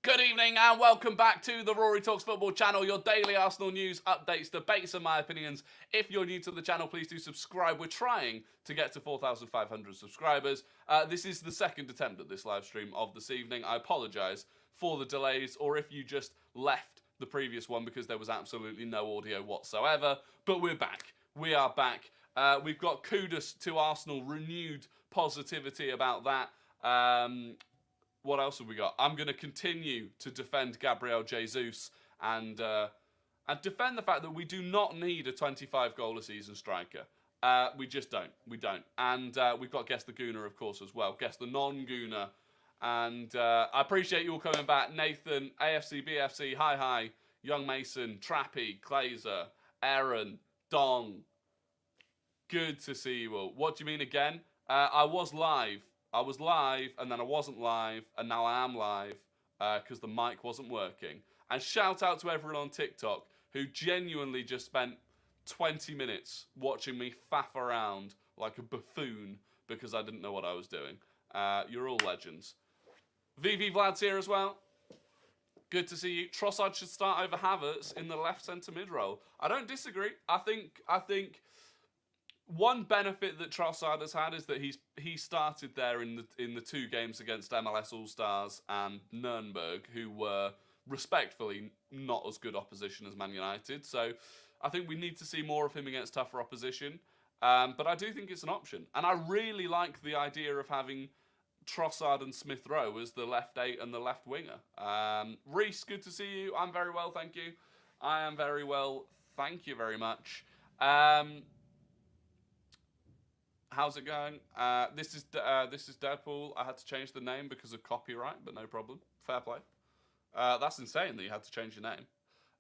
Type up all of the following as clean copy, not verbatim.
Good evening and welcome back to the Rory Talks Football channel, your daily Arsenal news, updates, debates and my opinions. If you're new to the channel, please do subscribe. We're trying to get to 4,500 subscribers. This is the second attempt at this live stream of this evening. I apologise for the delays, or if you just left the previous one because there was absolutely no audio whatsoever. But we're back. We are back. We've got Kudus to Arsenal, renewed positivity about that. What else have we got? I'm going to continue to defend Gabriel Jesus and defend the fact that we do not need a 25-goal-a-season striker. We just don't. We don't. And we've got Guess the Gooner, of course, as well. Guess the non-gooner. And I appreciate you all coming back. Nathan, AFC, BFC, Hi, Young Mason, Trappy, Glazer, Aaron, Dong. Good to see you all. What do you mean again? I was live, and then I wasn't live, and now I am live because the mic wasn't working. And shout out to everyone on TikTok who genuinely just spent 20 minutes watching me faff around like a buffoon because I didn't know what I was doing. You're all legends. VV Vlad's here as well. Good to see you. Trossard should start over Havertz in the left centre mid role. I don't disagree. I think one benefit that Trossard has had is that he started there in the two games against MLS All-Stars and Nuremberg, who were respectfully not as good opposition as Man United. So I think we need to see more of him against tougher opposition. But I do think it's an option. And I really like the idea of having Trossard and Smith Rowe as the left 8 and the left winger. Reese, good to see you. I'm very well, thank you. I am very well, thank you very much. How's it going? This is Deadpool. I had to change the name because of copyright, but no problem. Fair play. That's insane that you had to change your name.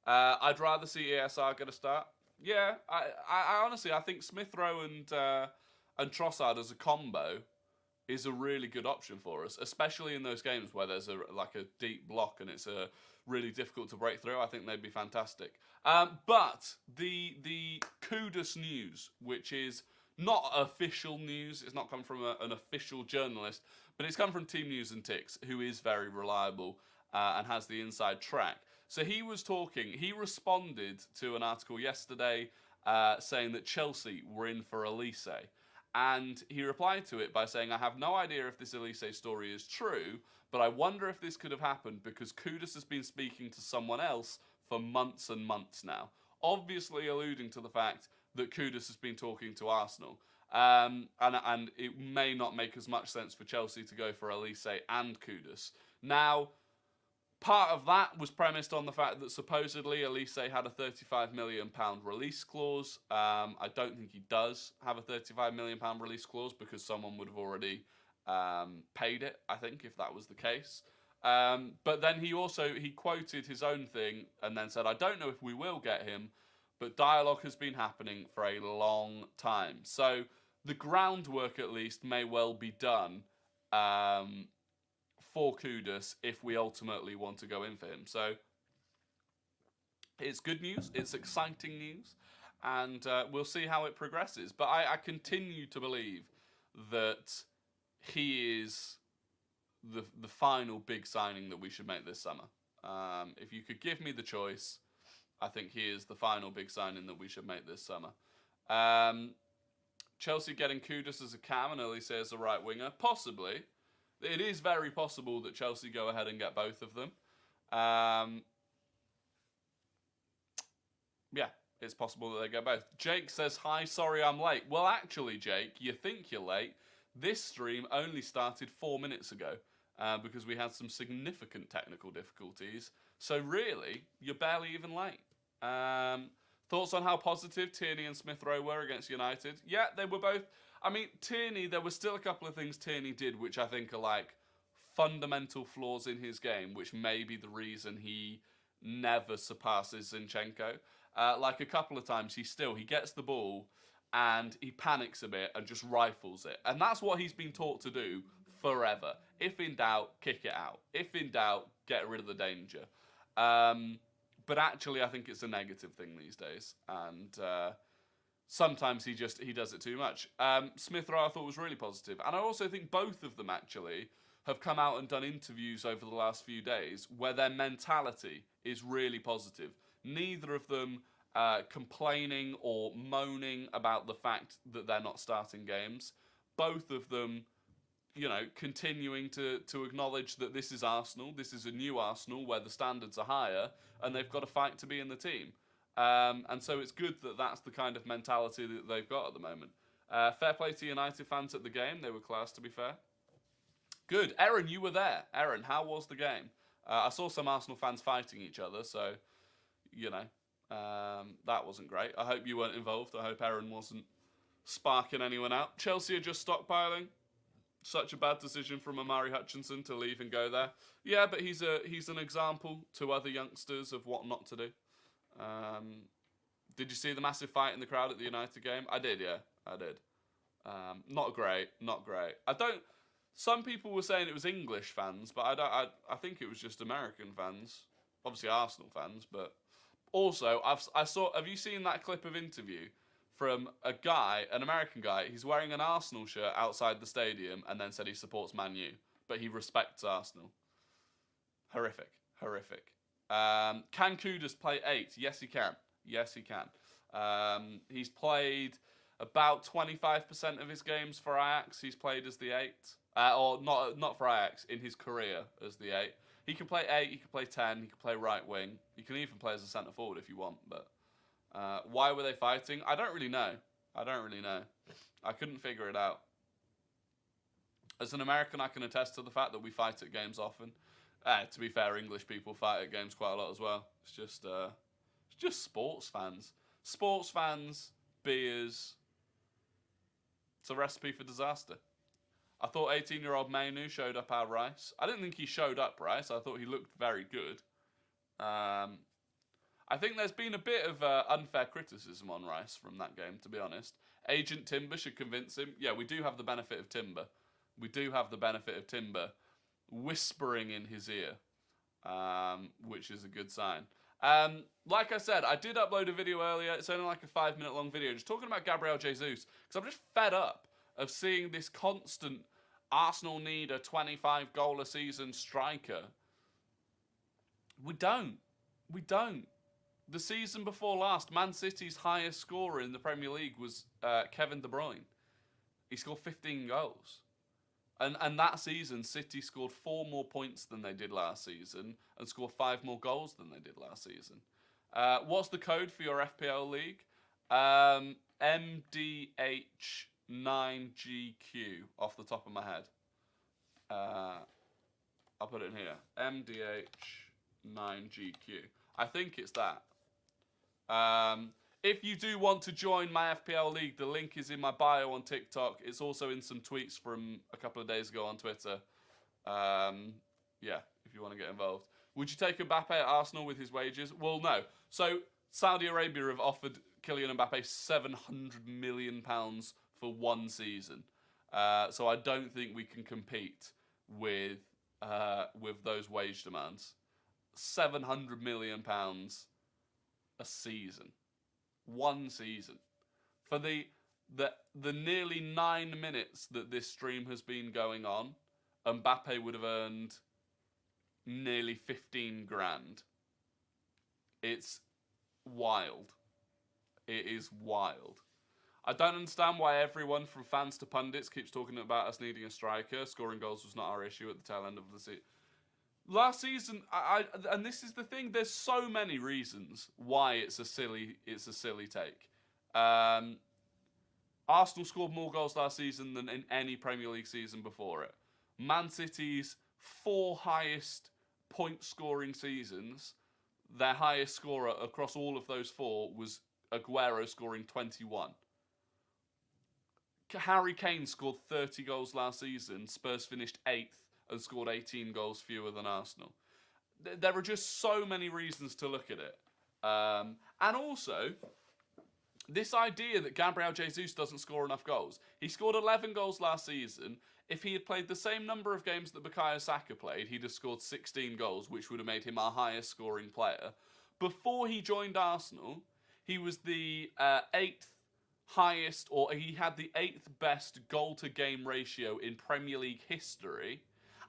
I'd rather see ESR get a start. Yeah, I honestly, I think Smith Rowe and Trossard as a combo is a really good option for us, especially in those games where there's a deep block and it's really difficult to break through. I think they'd be fantastic. But the Kudus news, which is not official news, it's not come from an official journalist, but it's come from Team News and Ticks, who is very reliable and has the inside track. So he responded to an article yesterday saying that Chelsea were in for Elise. And he replied to it by saying, I have no idea if this Elise story is true, but I wonder if this could have happened because Kudus has been speaking to someone else for months and months now. Obviously alluding to the fact that Kudus has been talking to Arsenal. And it may not make as much sense for Chelsea to go for Elise and Kudus. Now, part of that was premised on the fact that supposedly Elise had a £35 million release clause. I don't think he does have a £35 million release clause because someone would have already paid it, I think, if that was the case. But then he quoted his own thing and then said, I don't know if we will get him, but dialogue has been happening for a long time. So the groundwork, at least, may well be done for Kudus if we ultimately want to go in for him. So it's good news. It's exciting news. And we'll see how it progresses. But I continue to believe that he is the final big signing that we should make this summer. If you could give me the choice, I think he is the final big signing that we should make this summer. Chelsea getting Kudus as a cam and Elise as a right winger? Possibly. It is very possible that Chelsea go ahead and get both of them. Yeah, it's possible that they get both. Jake says, hi, sorry I'm late. Well, actually, Jake, you think you're late. This stream only started 4 minutes ago because we had some significant technical difficulties. So really, you're barely even late. Thoughts on how positive Tierney and Smith Rowe were against United? Yeah, they were both. I mean, Tierney, there were still a couple of things Tierney did which I think are like fundamental flaws in his game, which may be the reason he never surpasses Zinchenko. Like a couple of times, he gets the ball and he panics a bit and just rifles it. And that's what he's been taught to do forever. If in doubt, kick it out. If in doubt, get rid of the danger. But actually, I think it's a negative thing these days. And sometimes he does it too much. Smith Rowe I thought was really positive. And I also think both of them actually have come out and done interviews over the last few days where their mentality is really positive. Neither of them complaining or moaning about the fact that they're not starting games. Both of them, continuing to acknowledge that this is Arsenal. This is a new Arsenal where the standards are higher and they've got to fight to be in the team. And so it's good that that's the kind of mentality that they've got at the moment. Fair play to United fans at the game. They were class, to be fair. Good. Aaron, you were there. Aaron, how was the game? I saw some Arsenal fans fighting each other, so, that wasn't great. I hope you weren't involved. I hope Aaron wasn't sparking anyone out. Chelsea are just stockpiling. Such a bad decision from Amari Hutchinson to leave and go there. Yeah, but he's an example to other youngsters of what not to do. Did you see the massive fight in the crowd at the United game? I did, yeah. I did. Not great. Some people were saying it was English fans, but I think it was just American fans. Obviously Arsenal fans, but also have you seen that clip of interview from an American guy? He's wearing an Arsenal shirt outside the stadium and then said he supports Man U, but he respects Arsenal. Horrific. Can Kudus play 8? Yes, he can. He's played about 25% of his games for Ajax. He's played as the 8. Or not for Ajax, in his career as the 8. He can play 8, he can play 10, he can play right wing. He can even play as a centre forward if you want, but why were they fighting? I don't really know. I couldn't figure it out. As an American, I can attest to the fact that we fight at games often. To be fair, English people fight at games quite a lot as well. It's just sports fans. Sports fans, beers. It's a recipe for disaster. I thought 18-year-old Mainu showed up our Rice. I didn't think he showed up Rice. I thought he looked very good. I think there's been a bit of unfair criticism on Rice from that game, to be honest. Agent Timber should convince him. Yeah, we do have the benefit of Timber. Whispering in his ear, which is a good sign. Like I said, I did upload a video earlier. It's only like a 5-minute long video just talking about Gabriel Jesus, because I'm just fed up of seeing this constant Arsenal need a 25-goal-a-season striker. We don't. The season before last, Man City's highest scorer in the Premier League was Kevin De Bruyne. He scored 15 goals. And that season, City scored 4 more points than they did last season and scored 5 more goals than they did last season. What's the code for your FPL league? MDH9GQ off the top of my head. I'll put it in here. MDH9GQ. I think it's that. If you do want to join my FPL league, the link is in my bio on TikTok. It's also in some tweets from a couple of days ago on Twitter. Yeah, if you want to get involved. Would you take Mbappe at Arsenal with his wages? Well, no. So Saudi Arabia have offered Kylian Mbappe £700 million for 1 season. So I don't think we can compete with those wage demands. £700 million a season. 1 season. For the nearly 9 minutes that this stream has been going on, Mbappe would have earned nearly 15 grand. It's wild. It is wild. I don't understand why everyone from fans to pundits keeps talking about us needing a striker. Scoring goals was not our issue at the tail end of the season. Last season, and this is the thing, there's so many reasons why it's a silly take. Arsenal scored more goals last season than in any Premier League season before it. Man City's 4 highest point-scoring seasons, their highest scorer across all of those 4 was Aguero scoring 21. Harry Kane scored 30 goals last season. Spurs finished 8th and scored 18 goals fewer than Arsenal. There are just so many reasons to look at it. And also, this idea that Gabriel Jesus doesn't score enough goals. He scored 11 goals last season. If he had played the same number of games that Bukayo Saka played, he'd have scored 16 goals, which would have made him our highest scoring player. Before he joined Arsenal, he was the 8th highest, or he had the 8th best goal-to-game ratio in Premier League history.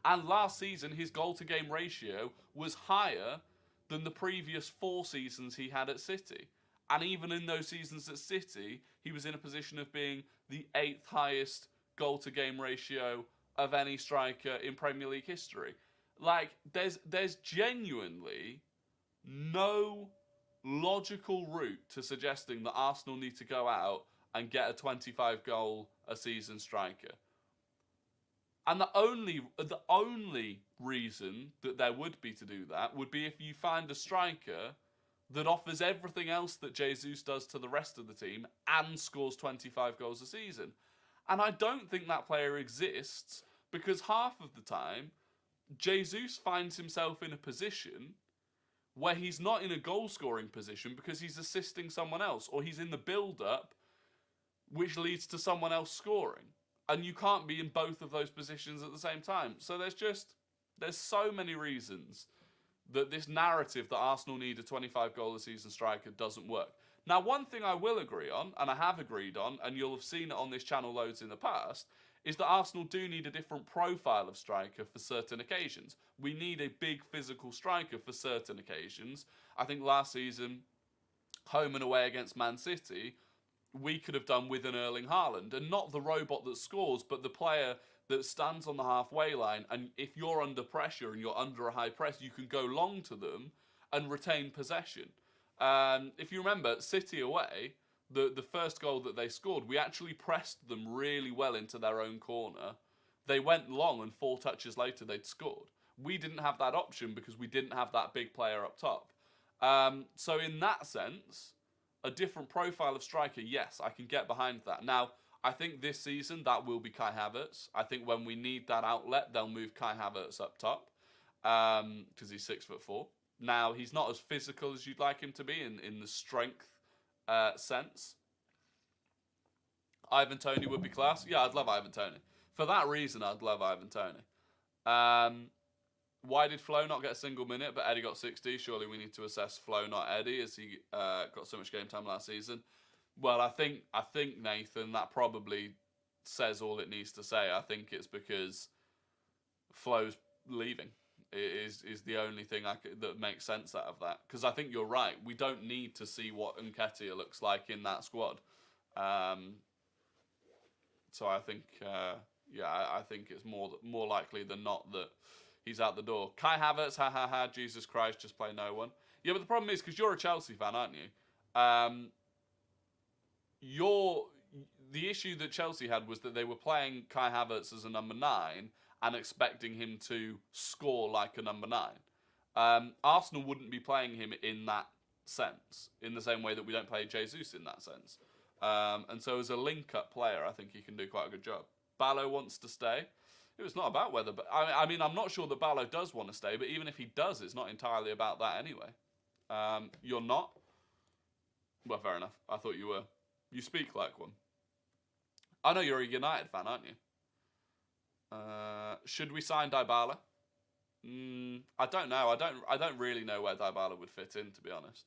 And last season, his goal-to-game ratio was higher than the previous 4 seasons he had at City. And even in those seasons at City, he was in a position of being the 8th highest goal-to-game ratio of any striker in Premier League history. Like, there's genuinely no logical route to suggesting that Arsenal need to go out and get a 25 goal a season striker. And the only reason that there would be to do that would be if you find a striker that offers everything else that Jesus does to the rest of the team and scores 25 goals a season. And I don't think that player exists, because half of the time, Jesus finds himself in a position where he's not in a goal-scoring position because he's assisting someone else, or he's in the build-up, which leads to someone else scoring. And you can't be in both of those positions at the same time. So there's so many reasons that this narrative that Arsenal need a 25 goal a season striker doesn't work. Now, one thing I will agree on, and I have agreed on, and you'll have seen it on this channel loads in the past, is that Arsenal do need a different profile of striker for certain occasions. We need a big physical striker for certain occasions. I think last season, home and away against Man City, we could have done with an Erling Haaland, and not the robot that scores, but the player that stands on the halfway line, and if you're under pressure and you're under a high press, you can go long to them and retain possession. If you remember, City away, the first goal that they scored, we actually pressed them really well into their own corner. They went long, and 4 touches later they'd scored. We didn't have that option because we didn't have that big player up top. So in that sense, a different profile of striker, yes, I can get behind that. Now, I think this season that will be Kai Havertz. I think when we need that outlet, they'll move Kai Havertz up top because he's 6'4". Now, he's not as physical as you'd like him to be in the strength sense. Ivan Toney would be class. Yeah, I'd love Ivan Toney. For that reason, I'd love Ivan Toney. Why did Flo not get a single minute, but Eddie got 60? Surely we need to assess Flo, not Eddie, as he got so much game time last season. Well, I think Nathan, that probably says all it needs to say. I think it's because Flo's leaving. It is the only thing that makes sense out of that. Because I think you're right. We don't need to see what Nketiah looks like in that squad. So I think, I think it's more likely than not that he's out the door. Kai Havertz, Jesus Christ, just play no one. Yeah, but the problem is, because you're a Chelsea fan, aren't you? The issue that Chelsea had was that they were playing Kai Havertz as a number 9 and expecting him to score like a number 9. Arsenal wouldn't be playing him in that sense, in the same way that we don't play Jesus in that sense. And so as a link-up player, I think he can do quite a good job. Ballo wants to stay. It was not about whether... But I mean, I'm not sure that Ballo does want to stay, but even if he does, it's not entirely about that anyway. You're not? Well, fair enough. I thought you were. You speak like one. I know you're a United fan, aren't you? Should we sign Dybala? I don't know. I don't really know where Dybala would fit in, to be honest.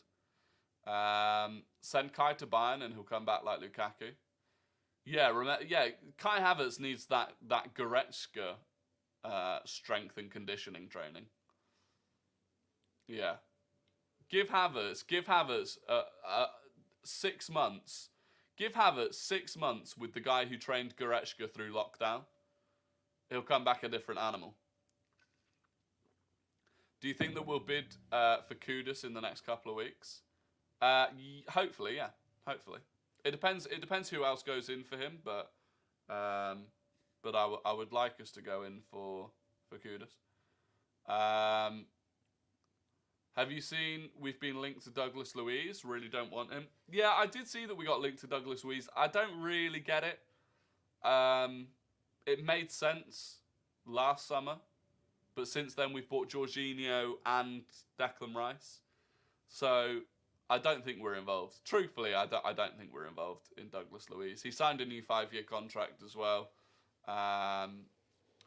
Send Kai to Bayern and he'll come back like Lukaku. Yeah, Kai Havertz needs that Goretzka strength and conditioning training. Yeah. Give Havertz 6 months. Give Havertz 6 months with the guy who trained Goretzka through lockdown. He'll come back a different animal. Do you think that we'll bid for Kudus in the next couple of weeks? Hopefully, yeah. Hopefully. It depends who else goes in for him, but I would like us to go in for Kudus. Have you seen we've been linked to Douglas Luiz? Really don't want him. Yeah, I did see that we got linked to Douglas Luiz. I don't really get it. It made sense last summer, but since then we've bought Jorginho and Declan Rice. So I don't think we're involved. Truthfully, I don't think we're involved in Douglas Luiz. He signed a new 5-year contract as well.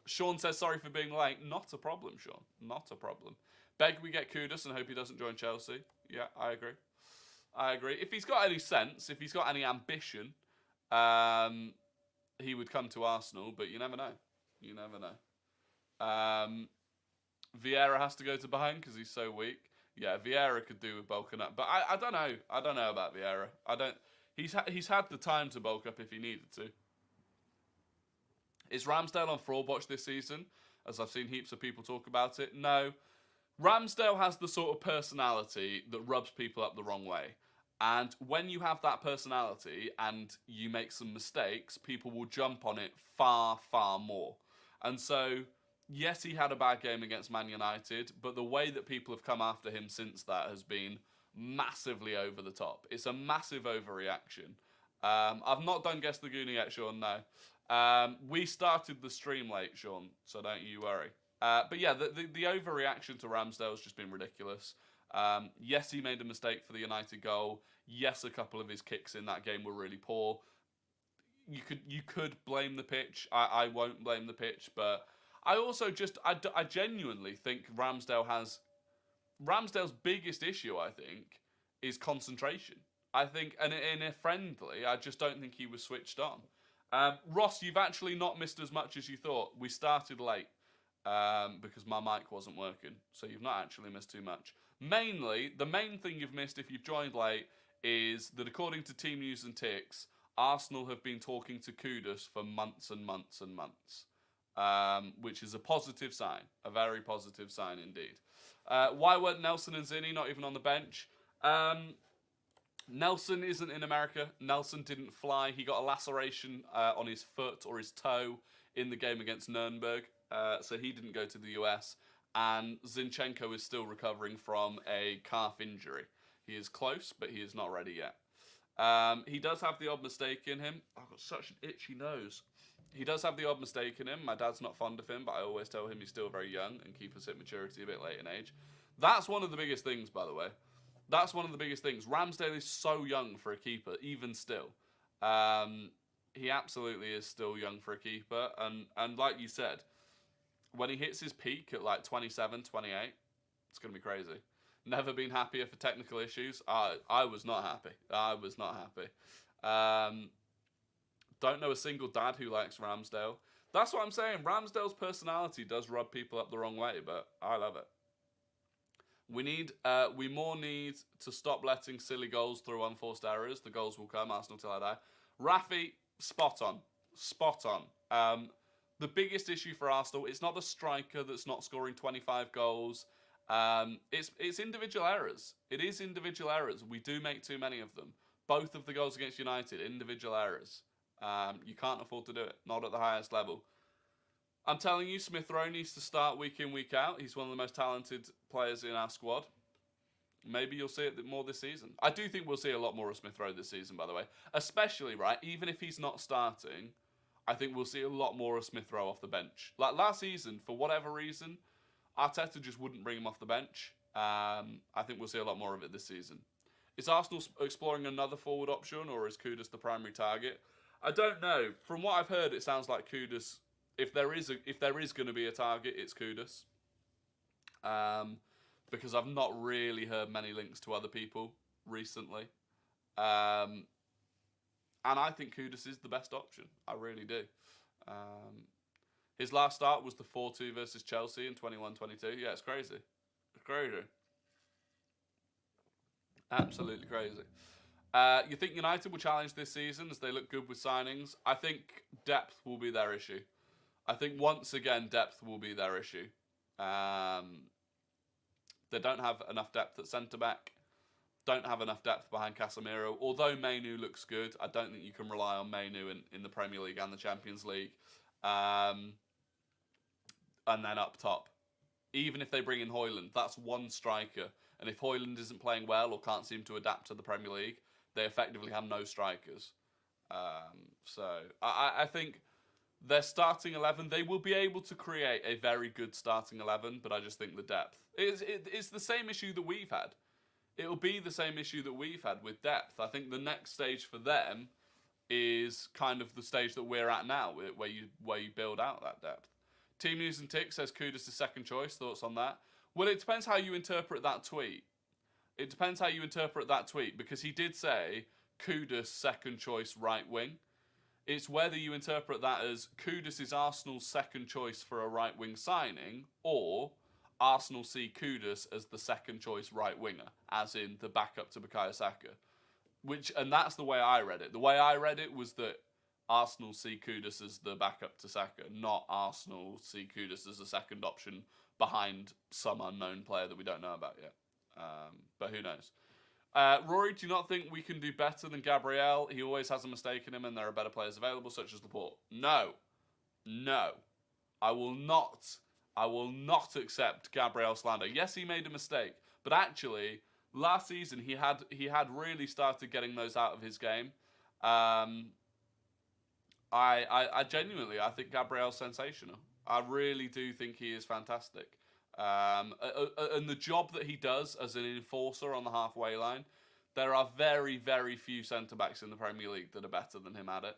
Sean says, sorry for being late. Not a problem, Sean. Not a problem. Beg we get Kudus and hope he doesn't join Chelsea. Yeah, I agree. If he's got any sense, if he's got any ambition, he would come to Arsenal, but you never know. You never know. Vieira has to go to behind because he's so weak. Yeah, Vieira could do with bulking up, but I don't know. I don't know about Vieira. I don't. He's had the time to bulk up if he needed to. Is Ramsdale on fraud watch this season? As I've seen heaps of people talk about it. No, Ramsdale has the sort of personality that rubs people up the wrong way. And when you have that personality and you make some mistakes, people will jump on it far, far more. And so, yes, he had a bad game against Man United, but the way that people have come after him since that has been massively over the top. It's a massive overreaction. I've not done Guess the Gooner yet, Sean, no. We started the stream late, Sean, so don't you worry. But yeah, the overreaction to Ramsdale has just been ridiculous. Yes, he made a mistake for the United goal. Yes, a couple of his kicks in that game were really poor. You could blame the pitch. I won't blame the pitch, but I also I genuinely think Ramsdale's biggest issue, I think, is concentration. I think, and in a friendly, I just don't think he was switched on. Ross, you've actually not missed as much as you thought. We started late because my mic wasn't working, so you've not actually missed too much. Mainly, the main thing you've missed if you've joined late is that according to Team News and Ticks, Arsenal have been talking to Kudus for months and months and months, which is a positive sign, a very positive sign indeed. Why weren't Nelson and Zinni not even on the bench? Nelson isn't in America. Nelson didn't fly. He got a laceration on his foot or his toe in the game against Nuremberg, so he didn't go to the US. And Zinchenko is still recovering from a calf injury. He is close, but he is not ready yet. He does have the odd mistake in him. I've got such an itchy nose. He does have the odd mistake in him. My dad's not fond of him, but I always tell him he's still very young and keep us at maturity a bit late in age. That's one of the biggest things, by the way. That's one of the biggest things. Ramsdale is so young for a keeper, even still. He absolutely is still young for a keeper. And like you said, when he hits his peak at like 27, 28, it's going to be crazy. Never been happier for technical issues. I was not happy. I was not happy. Don't know a single dad who likes Ramsdale. That's what I'm saying. Ramsdale's personality does rub people up the wrong way, but I love it. We more need to stop letting silly goals through unforced errors. The goals will come, Arsenal till I die. Rafi, spot on. Spot on. The biggest issue for Arsenal, it's not the striker that's not scoring 25 goals. It's individual errors. It is individual errors. We do make too many of them. Both of the goals against United, individual errors. You can't afford to do it. Not at the highest level. I'm telling you, Smith Rowe needs to start week in, week out. He's one of the most talented players in our squad. Maybe you'll see it more this season. I do think we'll see a lot more of Smith Rowe this season, by the way. Especially, right, even if he's not starting, I think we'll see a lot more of Smith Rowe off the bench. Like last season, for whatever reason, Arteta just wouldn't bring him off the bench. I think we'll see a lot more of it this season. Is Arsenal exploring another forward option, or is Kudus the primary target? I don't know. From what I've heard, it sounds like Kudus. If there is going to be a target, it's Kudus. Because I've not really heard many links to other people recently. And I think Kudus is the best option. I really do. His last start was the 4-2 versus Chelsea in 21-22. Yeah, it's crazy. It's crazy. Absolutely crazy. You think United will challenge this season as they look good with signings? I think depth will be their issue. I think once again, depth will be their issue. They don't have enough depth at centre-back. Don't have enough depth behind Casemiro. Although Mainu looks good, I don't think you can rely on Mainu in the Premier League and the Champions League. And then up top. Even if they bring in Højlund, that's one striker. And if Højlund isn't playing well or can't seem to adapt to the Premier League, they effectively have no strikers. So I think their starting 11, they will be able to create a very good starting 11, but I just think the depth. It's the same issue that we've had. It'll be the same issue that we've had with depth. I think the next stage for them is kind of the stage that we're at now, where you build out that depth. Team News and Tick says Kudus is second choice. Thoughts on that? Well, it depends how you interpret that tweet. It depends how you interpret that tweet, because he did say Kudus second choice right wing. It's whether you interpret that as Kudus is Arsenal's second choice for a right-wing signing, or Arsenal see Kudus as the second choice right-winger, as in the backup to Bukayo Saka. And that's the way I read it. The way I read it was that Arsenal see Kudus as the backup to Saka, not Arsenal see Kudus as a second option behind some unknown player that we don't know about yet. But who knows? Rory, do you not think we can do better than Gabriel? He always has a mistake in him and there are better players available, such as Laporte. No. I will not accept Gabriel slander. Yes, he made a mistake, but actually, last season he had really started getting those out of his game. I genuinely, I think Gabriel's sensational. I really do think he is fantastic. And the job that he does as an enforcer on the halfway line, there are very, very few centre-backs in the Premier League that are better than him at it.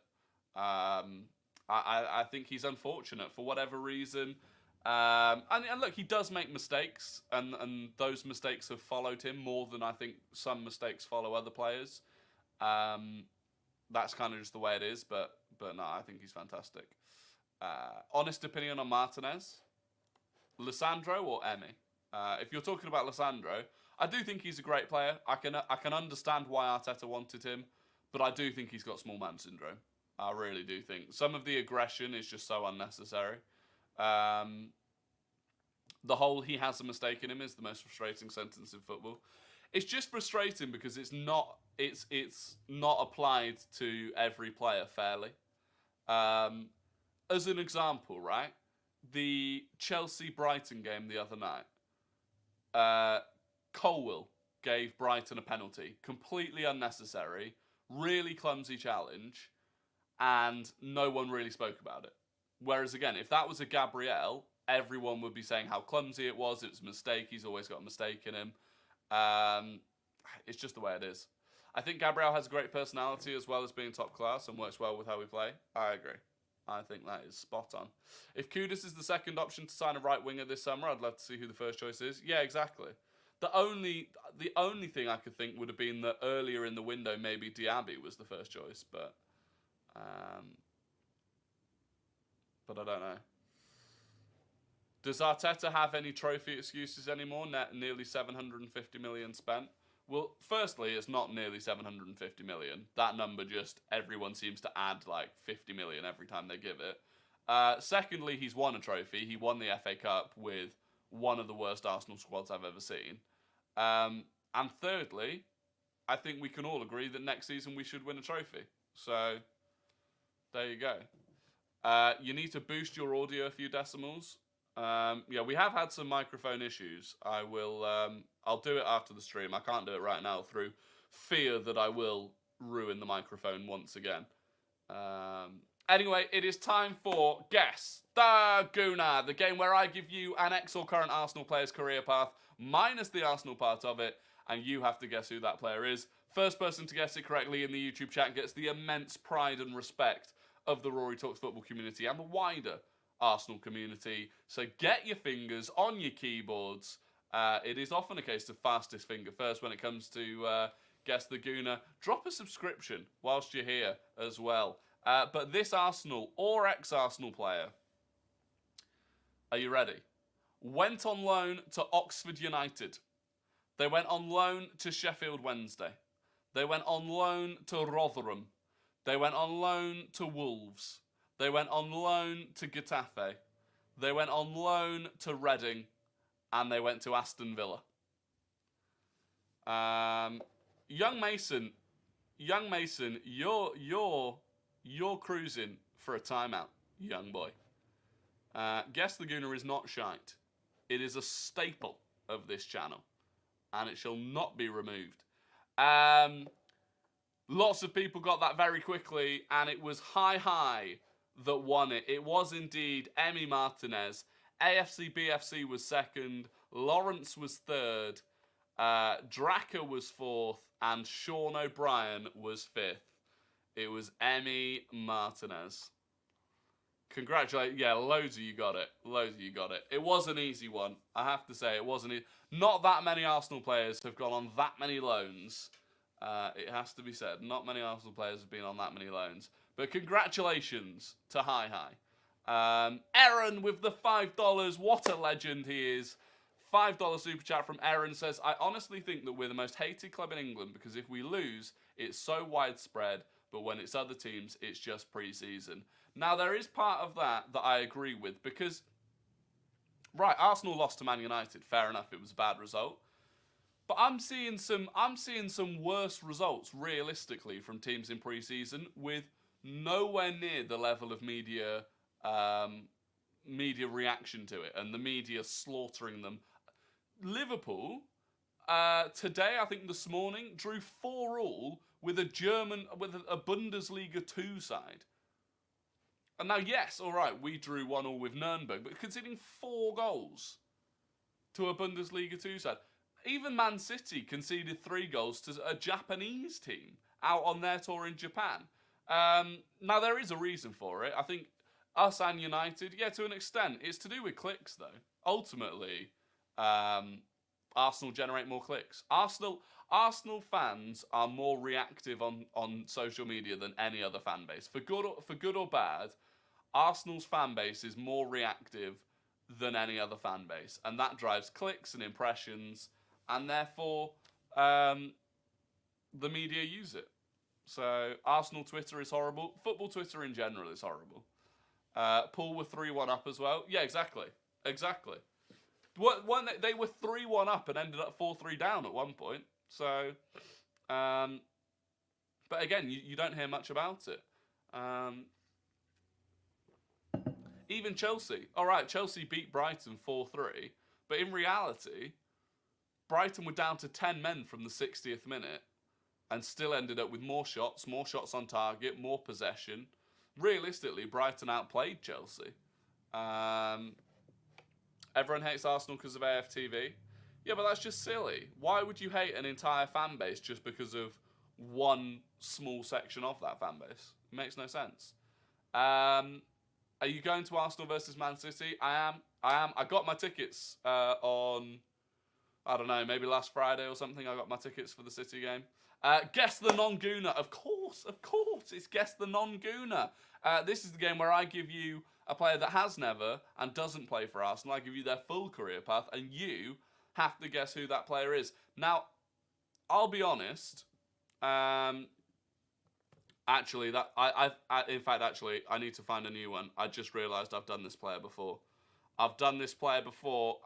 I think he's unfortunate for whatever reason. And look, he does make mistakes, and those mistakes have followed him more than I think some mistakes follow other players. That's kind of just the way it is, but no, I think he's fantastic. Honest opinion on Martinez? Lissandro or Emi? If you're talking about Lissandro, I do think he's a great player. I can understand why Arteta wanted him, but I do think he's got small man syndrome. I really do think. Some of the aggression is just so unnecessary. The whole "he has a mistake in him" is the most frustrating sentence in football. It's just frustrating because it's not applied to every player fairly. As an example, right? The Chelsea-Brighton game the other night, Colwill gave Brighton a penalty. Completely unnecessary, really clumsy challenge, and no one really spoke about it. Whereas, again, if that was a Gabriel, everyone would be saying how clumsy it was a mistake, he's always got a mistake in him. It's just the way it is. I think Gabriel has a great personality as well as being top class and works well with how we play. I agree. I think that is spot on. If Kudus is the second option to sign a right winger this summer, I'd love to see who the first choice is. Yeah, exactly. The only thing I could think would have been that earlier in the window maybe Diaby was the first choice, but I don't know. Does Arteta have any trophy excuses anymore? Nearly 750 million spent. Well, firstly, it's not nearly 750 million. That number just, everyone seems to add like 50 million every time they give it. Secondly, he's won a trophy. He won the FA Cup with one of the worst Arsenal squads I've ever seen. And thirdly, I think we can all agree that next season we should win a trophy. So, there you go. You need to boost your audio a few decimals. Yeah, we have had some microphone issues. I'll do it after the stream. I can't do it right now through fear that I will ruin the microphone once again. Anyway, it is time for Guess the Gooner, the game where I give you an ex or current Arsenal player's career path, minus the Arsenal part of it, and you have to guess who that player is. First person to guess it correctly in the YouTube chat gets the immense pride and respect of the Rory Talks Football community and the wider Arsenal community. So get your fingers on your keyboards. It is often a case of fastest finger first when it comes to Guess the Gooner. Drop a subscription whilst you're here as well. But this Arsenal or ex-Arsenal player, are you ready? Went on loan to Oxford United. They went on loan to Sheffield Wednesday. They went on loan to Rotherham. They went on loan to Wolves. They went on loan to Getafe. They went on loan to Reading. And they went to Aston Villa. Young Mason, you're cruising for a timeout, young boy. Guess the Gooner is not shite. It is a staple of this channel. And it shall not be removed. Lots of people got that very quickly. And it was High that won it. It was indeed Emi Martinez. AFC BFC was second. Lawrence was third. Draka was fourth. And Sean O'Brien was fifth. It was Emi Martinez. Congratulations. Yeah, loads of you got it. It was an easy one. I have to say, it wasn't easy. Not that many Arsenal players have gone on that many loans. It has to be said. Not many Arsenal players have been on that many loans. But congratulations to Hi Hi. Aaron with the $5. What a legend he is. $5 super chat from Aaron says, I honestly think that we're the most hated club in England because if we lose, it's so widespread, but when it's other teams, it's just pre-season. Now, there is part of that I agree with because, right, Arsenal lost to Man United. Fair enough, it was a bad result. But I'm seeing some worse results, realistically, from teams in pre-season with nowhere near the level of media reaction to it and the media slaughtering them. Liverpool, today, I think this morning, drew 4-4 with a Bundesliga 2 side. And now, yes, all right, we drew 1-1 with Nürnberg, but conceding 4 goals to a Bundesliga 2 side. Even Man City conceded 3 goals to a Japanese team out on their tour in Japan. Now, there is a reason for it. I think us and United, yeah, to an extent, it's to do with clicks, though. Ultimately, Arsenal generate more clicks. Arsenal fans are more reactive on social media than any other fan base. For good or bad, Arsenal's fan base is more reactive than any other fan base, and that drives clicks and impressions, and therefore the media use it. So Arsenal Twitter is horrible. Football Twitter in general is horrible. Poole were 3-1 up as well. Yeah, exactly. They were 3-1 up and ended up 4-3 down at one point. So, but again, you don't hear much about it. Even Chelsea. All right, Chelsea beat Brighton 4-3, but in reality, Brighton were down to 10 men from the 60th minute and still ended up with more shots on target, more possession. Realistically, Brighton outplayed Chelsea. Everyone hates Arsenal because of AFTV. Yeah, but that's just silly. Why would you hate an entire fan base just because of one small section of that fan base? It makes no sense. Are you going to Arsenal versus Man City? I am. I got my tickets on, I don't know, maybe last Friday or something. I got my tickets for the City game. Guess the non-gooner. Of course. It's Guess the non-gooner. This is the game where I give you a player that has never and doesn't play for Arsenal. I give you their full career path, and you have to guess who that player is. Now, I'll be honest. Actually, I need to find a new one. I just realised I've done this player before. I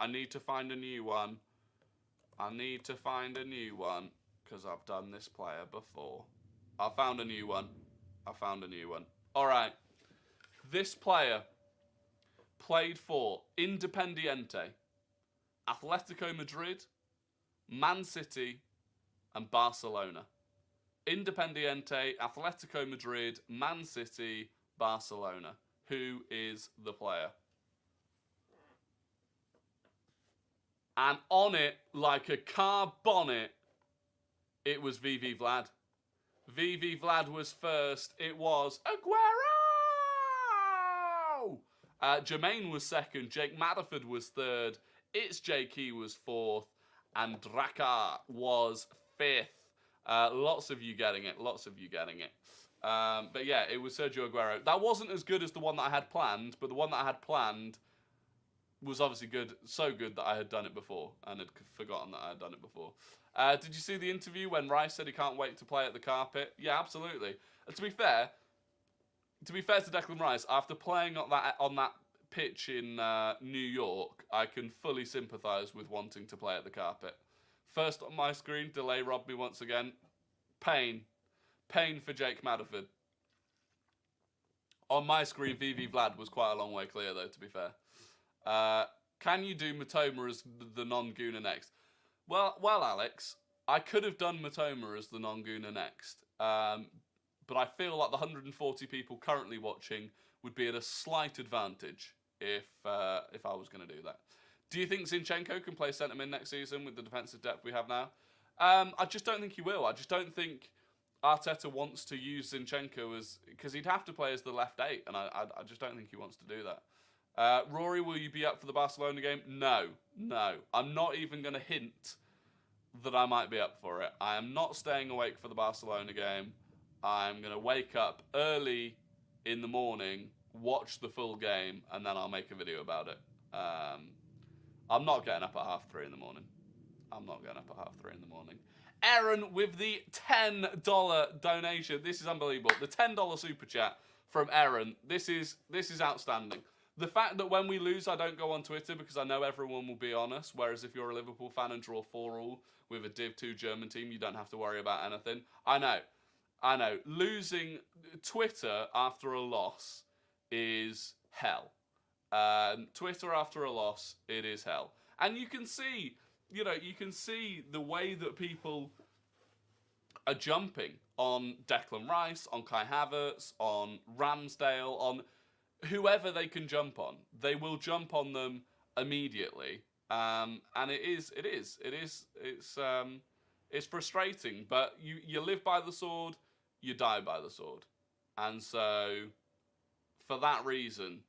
need to find a new one. Because I've done this player before. I found a new one. All right. This player played for Independiente, Atletico Madrid, Man City, and Barcelona. Independiente, Atletico Madrid, Man City, Barcelona. Who is the player? And on it, like a car bonnet, it was VV Vlad. VV Vlad was first. It was Aguero! Jermaine was second. Jake Matterford was third. It's JK was fourth. And Drakkar was fifth. Lots of you getting it. But yeah, it was Sergio Aguero. That wasn't as good as the one that I had planned, but the one that I had planned was obviously good. So good that I had done it before and had forgotten that I had done it before. Did you see the interview when Rice said he can't wait to play at the carpet? Yeah, absolutely. To be fair to Declan Rice, after playing on that pitch in New York, I can fully sympathise with wanting to play at the carpet. First on my screen, delay robbed me once again. Pain for Jake Matterford. On my screen, VV Vlad was quite a long way clear, though, to be fair. Can you do Matoma as the non-gooner next? Well, Alex, I could have done Matoma as the non-gooner next, but I feel like the 140 people currently watching would be at a slight advantage if I was going to do that. Do you think Zinchenko can play centre mid next season with the defensive depth we have now? I just don't think he will. I just don't think Arteta wants to use Zinchenko because he'd have to play as the left 8, and I just don't think he wants to do that. Rory, will you be up for the Barcelona game? No. I'm not even going to hint that I might be up for it. I am not staying awake for the Barcelona game. I'm going to wake up early in the morning, watch the full game, and then I'll make a video about it. I'm not getting up at 3:30 in the morning. I'm not getting up at 3:30 in the morning. Aaron with the $10 donation. This is unbelievable. The $10 super chat from Aaron. This is outstanding. The fact that when we lose, I don't go on Twitter because I know everyone will be honest. Whereas if you're a Liverpool fan and draw 4-4 with a Div 2 German team, you don't have to worry about anything. I know. Losing Twitter after a loss is hell. Twitter after a loss, it is hell. And you can see, the way that people are jumping on Declan Rice, on Kai Havertz, on Ramsdale, on whoever they can jump on. They will jump on them immediately. And it's frustrating, but you live by the sword, you die by the sword. And so, for that reason,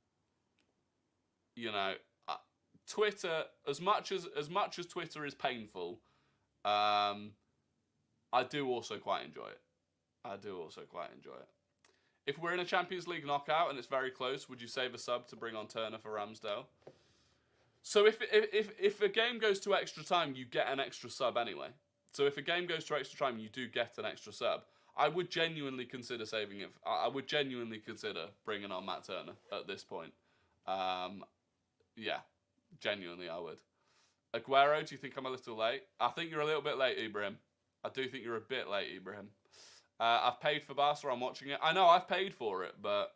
Twitter, as much as Twitter is painful, I do also quite enjoy it. If we're in a Champions League knockout and it's very close, would you save a sub to bring on Turner for Ramsdale? So if a game goes to extra time, you get an extra sub anyway. So if a game goes to extra time, you do get an extra sub. I would genuinely consider saving it. I would genuinely consider bringing on Matt Turner at this point. Yeah, genuinely I would. Aguero, do you think I'm a little late? I think you're a little bit late, Ibrahim. I do think you're a bit late, Ibrahim. I've paid for Barca, I'm watching it. I know, I've paid for it, but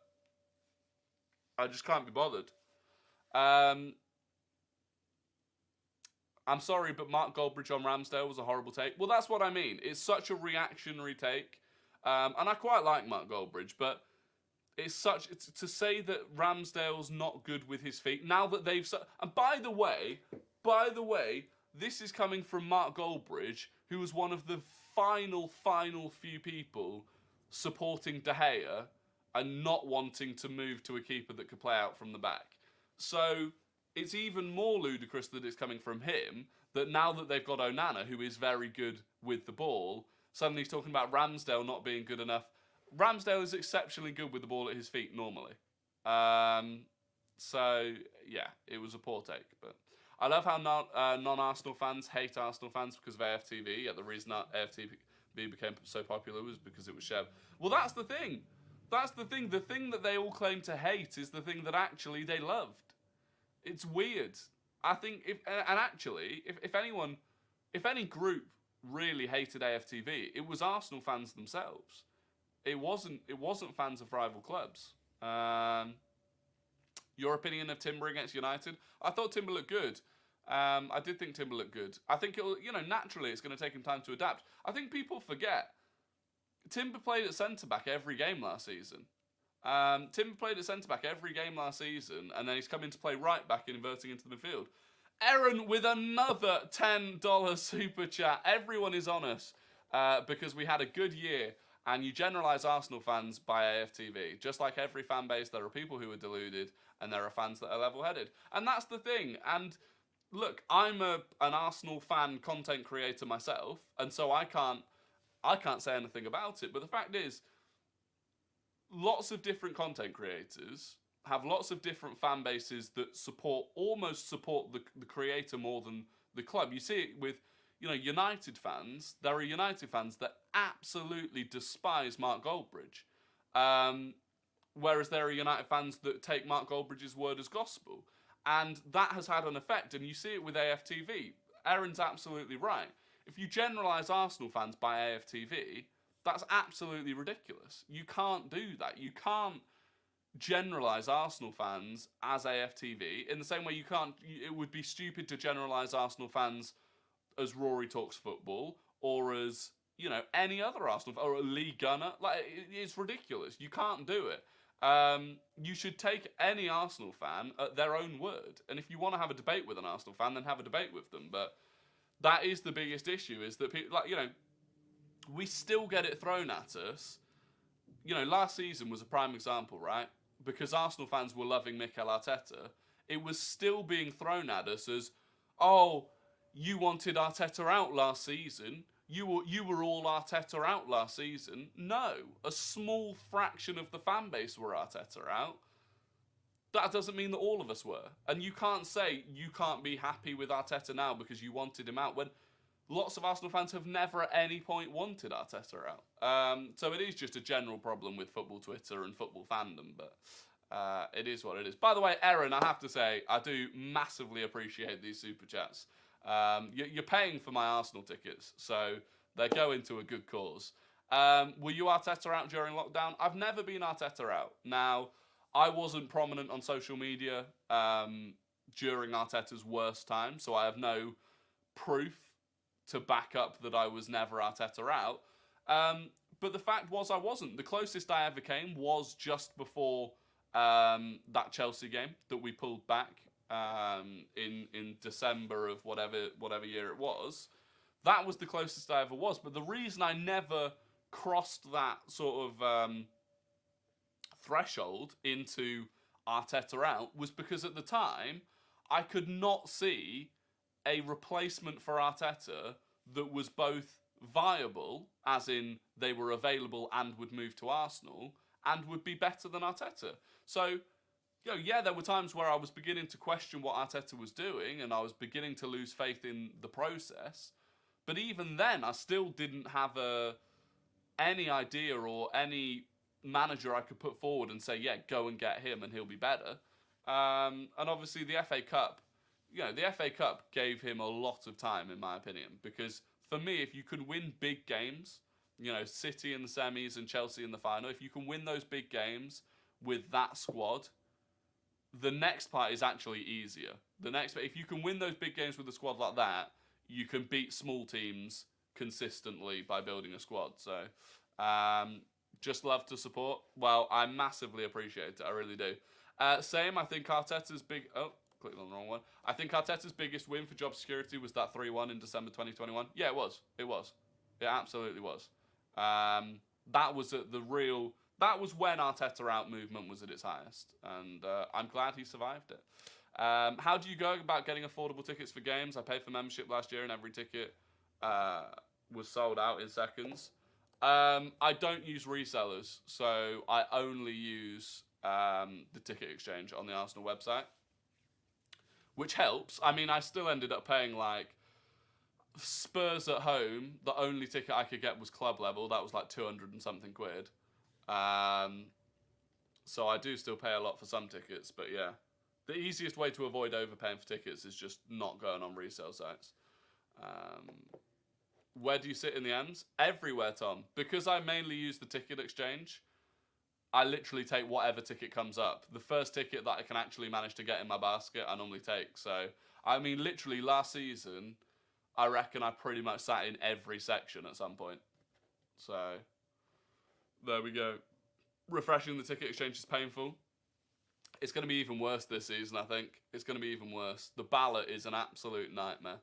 I just can't be bothered. I'm sorry, but Mark Goldbridge on Ramsdale was a horrible take. Well, that's what I mean. It's such a reactionary take. And I quite like Mark Goldbridge, but it's to say that Ramsdale's not good with his feet, now that they've... And by the way, this is coming from Mark Goldbridge, who was one of the final few people supporting De Gea and not wanting to move to a keeper that could play out from the back. So it's even more ludicrous that it's coming from him, that now that they've got Onana, who is very good with the ball, suddenly he's talking about Ramsdale not being good enough. Ramsdale is exceptionally good with the ball at his feet normally. So, yeah, it was a poor take. But I love how non-Arsenal fans hate Arsenal fans because of AFTV. Yeah, the reason that AFTV became so popular was because it was Chev. Well, that's the thing. That's the thing. The thing that they all claim to hate is the thing that actually they loved. It's weird. I think if any group really hated AFTV, it was Arsenal fans themselves. It wasn't fans of rival clubs. Your opinion of Timber against United? I thought Timber looked good. I did think Timber looked good. I think naturally it's going to take him time to adapt. I think people forget Timber played at centre back every game last season. Timber played at centre back every game last season, and then he's come in to play right back and inverting into the midfield. Aaron with another $10 super chat. Everyone is on us because we had a good year. And you generalise Arsenal fans by AFTV. Just like every fan base, there are people who are deluded and there are fans that are level-headed. And that's the thing. And look, I'm an Arsenal fan content creator myself, and so I can't say anything about it. But the fact is, lots of different content creators have lots of different fan bases that almost support the creator more than the club. You see it with United fans. There are United fans that absolutely despise Mark Goldbridge. Whereas there are United fans that take Mark Goldbridge's word as gospel. And that has had an effect, and you see it with AFTV. Aaron's absolutely right. If you generalise Arsenal fans by AFTV, that's absolutely ridiculous. You can't do that. You can't generalise Arsenal fans as AFTV in the same way it would be stupid to generalise Arsenal fans as RoryTalksFootball or as, any other Arsenal or a Lee Gunner. Like, it's ridiculous. You can't do it. You should take any Arsenal fan at their own word. And if you want to have a debate with an Arsenal fan, then have a debate with them. But that is the biggest issue, is that people, we still get it thrown at us. Last season was a prime example, right? Because Arsenal fans were loving Mikel Arteta. It was still being thrown at us as, oh, you wanted Arteta out last season. you were all Arteta out last season. No, a small fraction of the fan base were Arteta out. That doesn't mean that all of us were. And you can't say you can't be happy with Arteta now because you wanted him out, when lots of Arsenal fans have never at any point wanted Arteta out. So it is just a general problem with football Twitter and football fandom, but it is what it is. By the way, Aaron, I have to say, I do massively appreciate these super chats. You're paying for my Arsenal tickets, so they're going to a good cause. Were you Arteta out during lockdown? I've never been Arteta out. Now, I wasn't prominent on social media during Arteta's worst time, so I have no proof to back up that I was never Arteta out. But the fact was I wasn't. The closest I ever came was just before that Chelsea game that we pulled back in December of whatever year it was. That was the closest I ever was. But the reason I never crossed that sort of threshold into Arteta out was because at the time I could not see a replacement for Arteta that was both viable, as in they were available and would move to Arsenal, and would be better than Arteta. So, yeah, there were times where I was beginning to question what Arteta was doing, and I was beginning to lose faith in the process. But even then, I still didn't have any idea or any manager I could put forward and say, yeah, go and get him and he'll be better. And obviously the FA Cup, the FA Cup gave him a lot of time, in my opinion, because for me, if you can win big games, City in the semis and Chelsea in the final, if you can win those big games with that squad, the next part is actually easier. If you can win those big games with a squad like that, you can beat small teams consistently by building a squad. So, just love to support. Well, I massively appreciate it. I really do. Same, I think Arteta's clicked on the wrong one. I think Arteta's biggest win for job security was that 3-1 in December 2021. Yeah, it was. It absolutely was. That was when Arteta out movement was at its highest. And I'm glad he survived it. How do you go about getting affordable tickets for games? I paid for membership last year and every ticket was sold out in seconds. I don't use resellers, so I only use the ticket exchange on the Arsenal website, which helps. I mean, I still ended up paying like Spurs at home. The only ticket I could get was club level. That was like 200 and something quid. So I do still pay a lot for some tickets, but yeah. The easiest way to avoid overpaying for tickets is just not going on resale sites. Where do you sit in the ends? Everywhere, Tom. Because I mainly use the ticket exchange, I literally take whatever ticket comes up. The first ticket that I can actually manage to get in my basket, I normally take. So, I mean, literally last season, I reckon I pretty much sat in every section at some point. So, there we go. Refreshing the ticket exchange is painful. It's going to be even worse this season, I think. It's going to be even worse. The ballot is an absolute nightmare.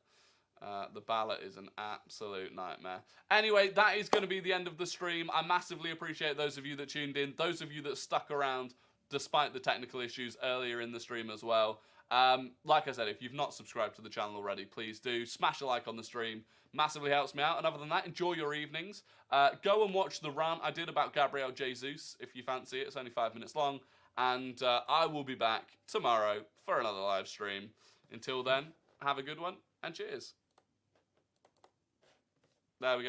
Anyway, that is going to be the end of the stream. I massively appreciate those of you that tuned in, those of you that stuck around despite the technical issues earlier in the stream as well. Like I said, if you've not subscribed to the channel already, please do. Smash a like on the stream. Massively helps me out. And other than that, enjoy your evenings. Go and watch the rant I did about Gabriel Jesus, if you fancy it. It's only 5 minutes long. And I will be back tomorrow for another live stream. Until then, have a good one and cheers. There we go.